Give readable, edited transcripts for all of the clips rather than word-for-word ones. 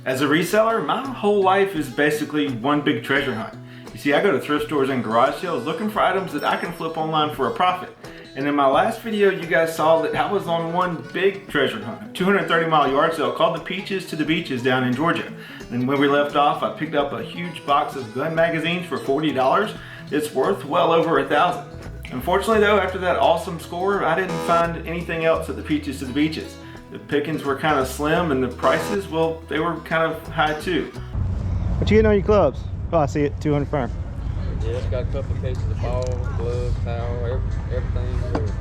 As a reseller, my whole life is basically one big treasure hunt. You see, I go to thrift stores and garage sales looking for items that I can flip online for a profit. And in my last video, you guys saw that I was on one big treasure hunt, a 230-mile yard sale called the Peaches to the Beaches down in Georgia. And when we left off, I picked up a huge box of gun magazines for $40. It's worth well over $1,000. Unfortunately though, after that awesome score, I didn't find anything else at the Peaches to the Beaches. The pickings were kind of slim and the prices, well, they were kind of high too. What you getting on your clubs? Oh, I see it, 200 firm. Yeah, it's got a couple of cases of balls, gloves, towel, everything.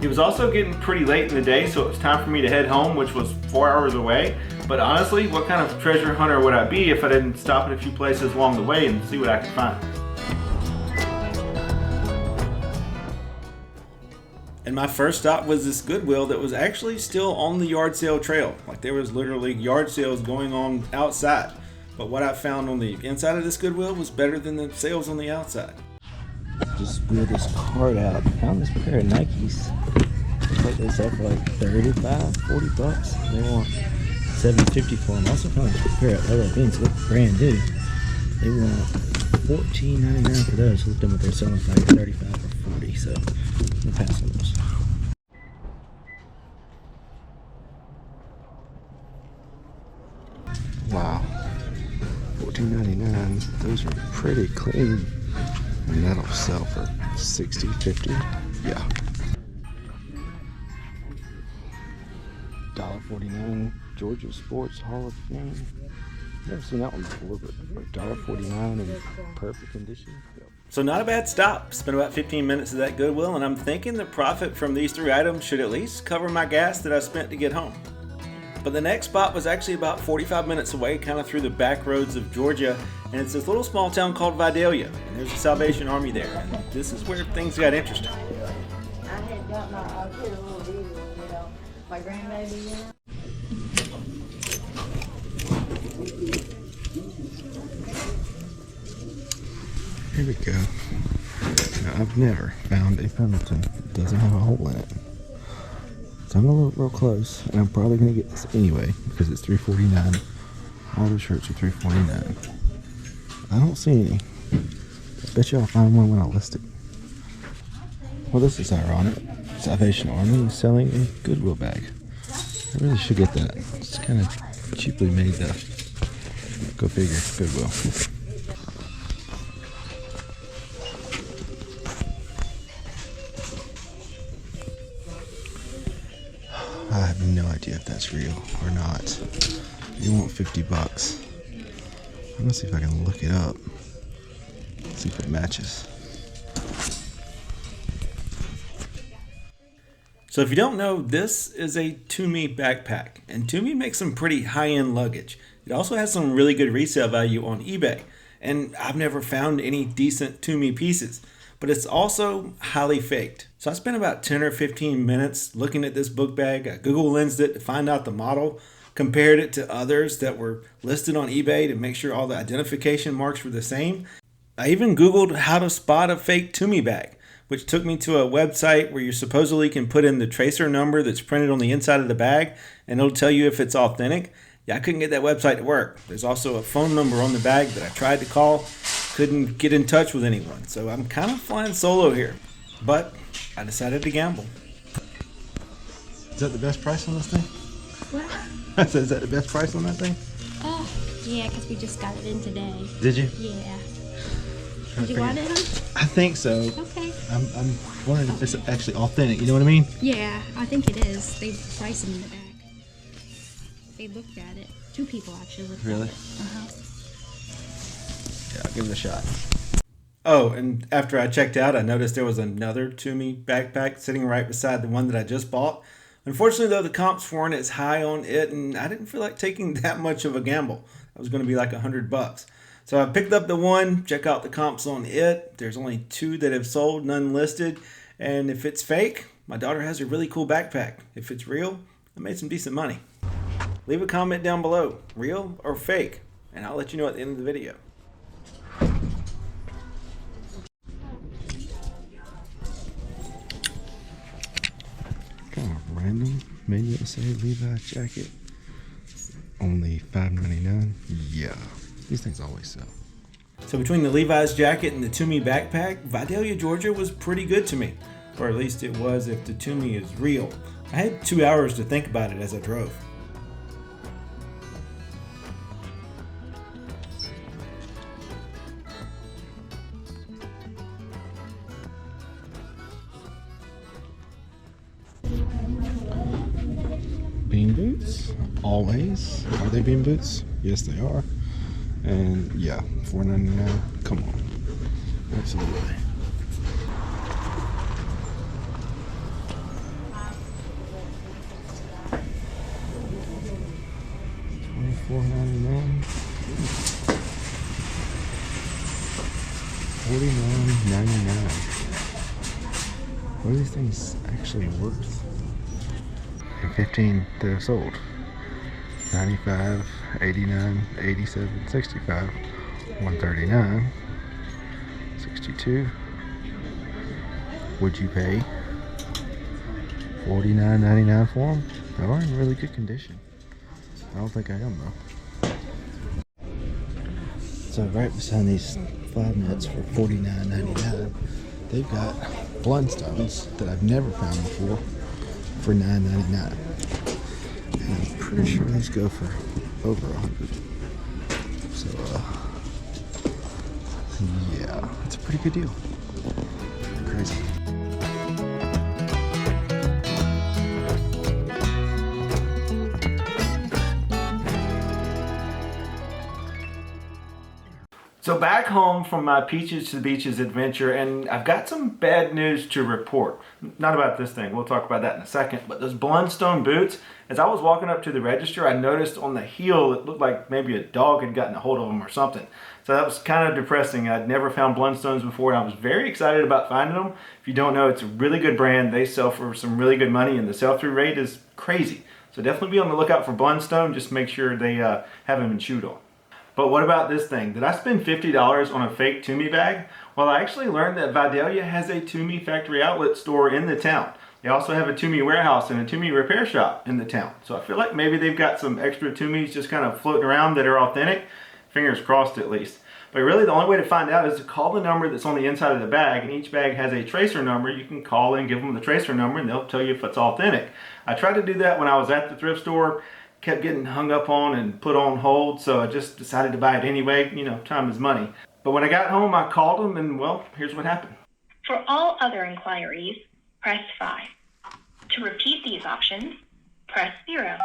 It was also getting pretty late in the day, so it was time for me to head home, which was 4 hours away. But honestly, what kind of treasure hunter would I be if I didn't stop at a few places along the way and see what I could find? And my first stop was this Goodwill that was actually still on the yard sale trail. Like there was literally yard sales going on outside. But what I found on the inside of this Goodwill was better than the sales on the outside. Just wheeled this cart out. Found this pair of Nikes. Looks like they sell for like 35, 40 bucks. They want $7.50 for them. Also found this pair of LL Beans. Look brand new. They want $14.99 for those. Looked them what they're selling for like 35 or 40. So I'm gonna pass on those. Wow. $14.99. Those are pretty clean. And that'll sell for $60, $50. Yeah. $1.49 Georgia Sports Hall of Fame. Never seen that one before, but $1.49 in perfect condition. So not a bad stop. Spent about 15 minutes at that Goodwill, and I'm thinking the profit from these 3 items should at least cover my gas that I spent to get home. But the next spot was actually about 45 minutes away, kind of through the back roads of Georgia, and it's this little small town called Vidalia, and there's a Salvation Army there, and this is where things got interesting. I had got my kid a little video, you know, my grandbaby, you know. Here we go. Now, I've never found a Pendleton that doesn't have a hole in it. So I'm gonna look real close, and I'm probably gonna get this anyway because it's $3.49. All the shirts are $3.49. I don't see any. I bet you I'll find one when I list it. Well, this is ironic. Salvation Army is selling a Goodwill bag. I really should get that. It's kind of cheaply made though. Go figure. Goodwill. I have no idea if that's real or not. You want 50 bucks. I'm gonna see if I can look it up. See if it matches. So if you don't know, this is a Tumi backpack, and Tumi makes some pretty high-end luggage. It also has some really good resale value on eBay, and I've never found any decent Tumi pieces. But it's also highly faked. So I spent about 10 or 15 minutes looking at this book bag. I Google lensed it to find out the model, compared it to others that were listed on eBay to make sure all the identification marks were the same. I even Googled how to spot a fake Tumi bag, which took me to a website where you supposedly can put in the tracer number that's printed on the inside of the bag, and it'll tell you if it's authentic. Yeah, I couldn't get that website to work. There's also a phone number on the bag that I tried to call, couldn't get in touch with anyone. So I'm kind of flying solo here, but I decided to gamble. Is that the best price on this thing? What? Is that the best price on that thing? Yeah, because we just got it in today. Did you? Yeah. Did you want it, huh? I think so. Okay. I'm wondering if it's actually authentic. You know what I mean? Yeah, I think it is. They price them in the back. They looked at it. 2 people actually looked Really? at it. Uh-huh. Yeah, I'll give it a shot. Oh, and after I checked out, I noticed there was another Tumi backpack sitting right beside the one that I just bought. Unfortunately, though, the comps weren't as high on it, and I didn't feel like taking that much of a gamble. That was going to be like $100. So I picked up the one, check out the comps on it. There's only 2 that have sold, none listed. And if it's fake, my daughter has a really cool backpack. If it's real, I made some decent money. Leave a comment down below, real or fake, and I'll let you know at the end of the video. Kind of random. Maybe it'll say Levi's jacket. Only $5.99. Yeah, these things always sell. So between the Levi's jacket and the Toomey backpack, Vidalia, Georgia was pretty good to me. Or at least it was if the Toomey is real. I had 2 hours to think about it as I drove. Bean boots, always. Are they bean boots? Yes, they are. And yeah, $4.99. Come on, absolutely. $24.99. $49.99. What are these things actually worth? And 15 that are sold. 95, 89, 87, 65, 139, 62. Would you pay $49.99 for them? They are in really good condition. I don't think I am though. So right beside these 5 nets for $49.99, they've got Blundstones that I've never found before for $9.99. And I'm pretty sure these go for over $100. So yeah, it's a pretty good deal. Crazy. So back home from my Peaches to the Beaches adventure, and I've got some bad news to report. Not about this thing, we'll talk about that in a second, but those Blundstone boots, as I was walking up to the register, I noticed on the heel it looked like maybe a dog had gotten a hold of them or something. So that was kind of depressing. I'd never found Blundstones before, and I was very excited about finding them. If you don't know, it's a really good brand. They sell for some really good money, and the sell-through rate is crazy. So definitely be on the lookout for Blundstone. Just make sure they haven't been chewed on. But what about this thing? Did I spend $50 on a fake Toomey bag? Well, I actually learned that Vidalia has a Toomey factory outlet store in the town. They also have a Toomey warehouse and a Toomey repair shop in the town. So I feel like maybe they've got some extra Toomeys just kind of floating around that are authentic. Fingers crossed at least. But really the only way to find out is to call the number that's on the inside of the bag, and each bag has a tracer number. You can call and give them the tracer number and they'll tell you if it's authentic. I tried to do that when I was at the thrift store. Kept getting hung up on and put on hold, so I just decided to buy it anyway. You know, time is money. But when I got home, I called them, and well, here's what happened. For all other inquiries, press 5. To repeat these options, press 0.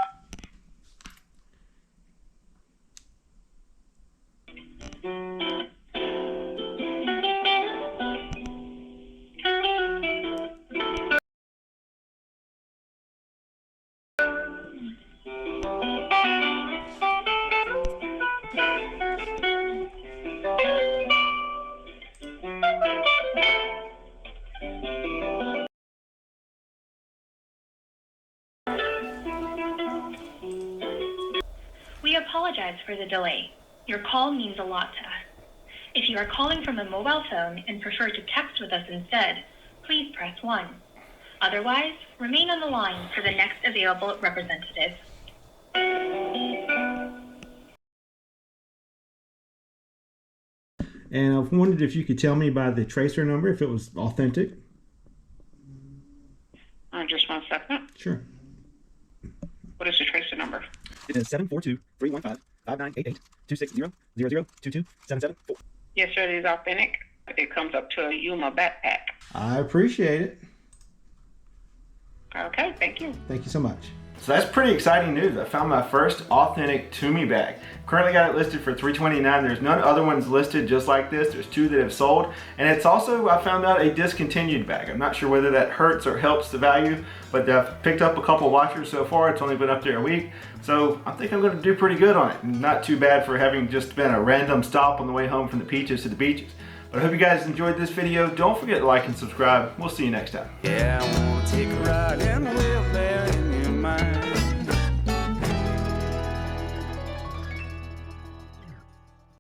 We apologize for the delay. Your call means a lot to us. If you are calling from a mobile phone and prefer to text with us instead, please press 1. Otherwise, remain on the line for the next available representative. And I wondered if you could tell me by the tracer number if it was authentic. Just 1 second. Sure. What is the tracer number? It is 742-315-5988-260-0022-774. Yes, sir, it is authentic. It comes up to a Yuma backpack. I appreciate it. Okay, thank you. Thank you so much. So that's pretty exciting news. I found my first authentic Toomey bag. Currently got it listed for $329. There's none other ones listed just like this. There's 2 that have sold. And it's also, I found out, a discontinued bag. I'm not sure whether that hurts or helps the value, but I've picked up a couple watchers so far. It's only been up there a week. So I think I'm gonna do pretty good on it. Not too bad for having just been a random stop on the way home from the Peaches to the Beaches. But I hope you guys enjoyed this video. Don't forget to like and subscribe. We'll see you next time. Yeah, I wanna take a ride and we'll